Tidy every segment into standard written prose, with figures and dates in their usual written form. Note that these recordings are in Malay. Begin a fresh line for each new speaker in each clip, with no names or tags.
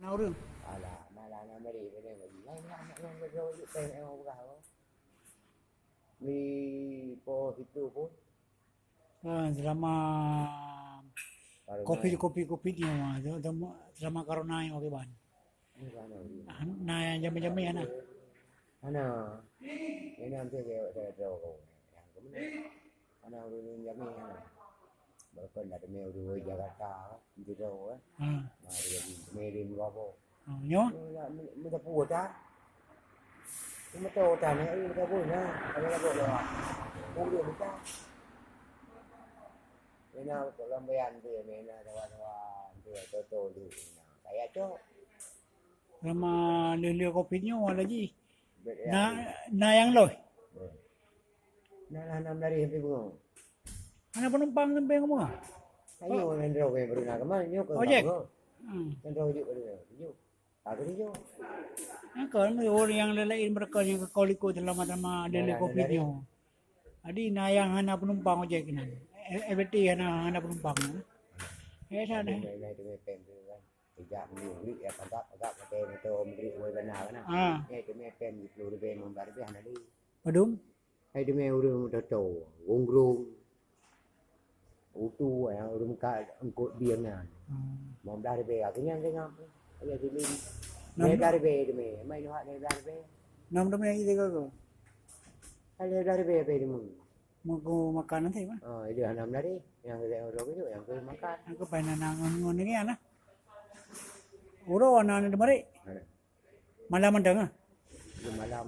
nào được
mà là nó mới đi cái này mà gì ngay cái rồi tên em không vào mi po itu pun
drama
kalau
kopi dia mah drama corona yang oke ban nah jam-jam ya nah
ana ini nanti saya jauh yang kemudian ana udah jam ini bahkan ada meo dua Jakarta di jauh nah dia di Medan apa
nhớ
mình ta buồn ta mà to ta này mình ta buồn nha cái này là buồn rồi buồn được ta cái nào có làm bèn thì mình là thì to đi kayak cho
drama liu kopinya lagi nah yang loh
nah enam dari sampai bunga
anak penumpang sampai kamu
ayo yang roge baru nak kemana nyok
ojek
yang roge baru nyok aku ni nyok
kalau orang yang lain mereka yang ke koliko dalam liu kopinya adi nah yang anak penumpang ojek ini FT anak penumpang sana
này thì mình tìm thì giảm nhiều vị agak cái itu memberi uang benar kan ya itu mình tìm dịch vụ về mình bảo cái này đi
đúng
hay đi mình udah trâu gong utu ya udah muka angkut biang nah mau dari về cái nhang cái ngam bây giờ thì mình dari về thì mình mấy nó này dari về
nam đó mấy cái cơ
hay dari về thì mình
mau makan nanti mah
itu enam dari yang roge itu yang ke makan
aku pengen nang ini ana uro anak ni mari malam mendang
malam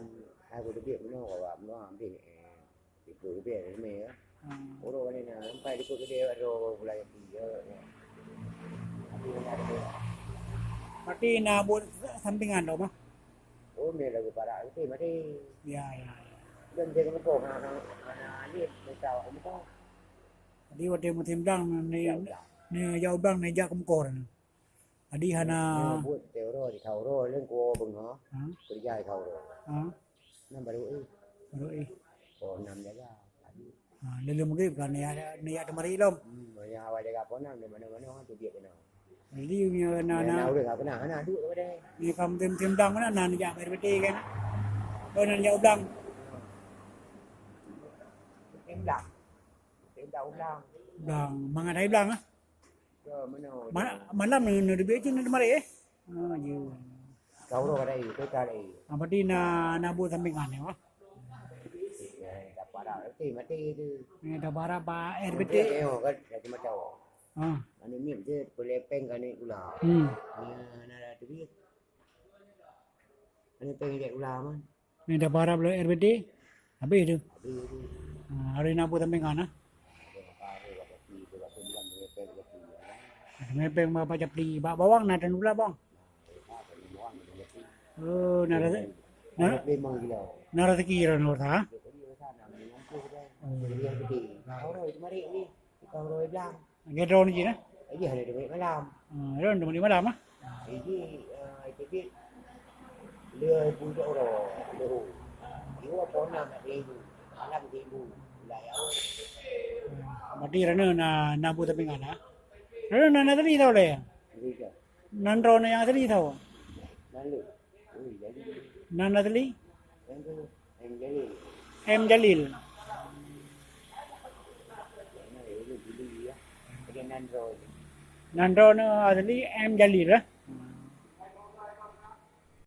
aku tu biar nó ambil itu biar ini ya uro ni na sampai di kota dia ro mulai dia
mati na buat sampingan lo mah
oh ni lagi pada itu mati
ya
dan dia kan kau anak ni tahu kamu tahu
di wate mo timdang ni yau bang ni jak kumkor adi hana
buat teori di kau ro len ko beng ho kerja kau ro nam baru oh nam jaga
lele mungkin kan ni ada mari lom
ya awak jaga pon nam mana orang tu dia kena
liu nya na
nào được apa nah duduk pada
ni kam timdang mana nan jak berbeti kan ko nan yau bang
tim đau
bang mangadai bang ah
mana
malam ni di beci ni mari
kau ro đây tôi ra đây
berarti na buat sampingan ya
dapat dah mati tu
ni dah berapa RBT
kan dah cuma tahu ani ni je boleh peng kan ni ular ada duit ani peng dia ular man
ni dah berapa RBT habis tu hari na buat sampingan ah mepeng ba japli ba bawang na dan ulah bang nara tekira nur ha gedro ni na ron dum ni malam ah
lừa pun chỗ rồi lừa yếu có năm đi làm gì bu lại
mati rana na bu sampingan ah rana na tadi tahu le nan ron yang tadi tahu nan tadi em Jalil nan ron tadi em Jalil ah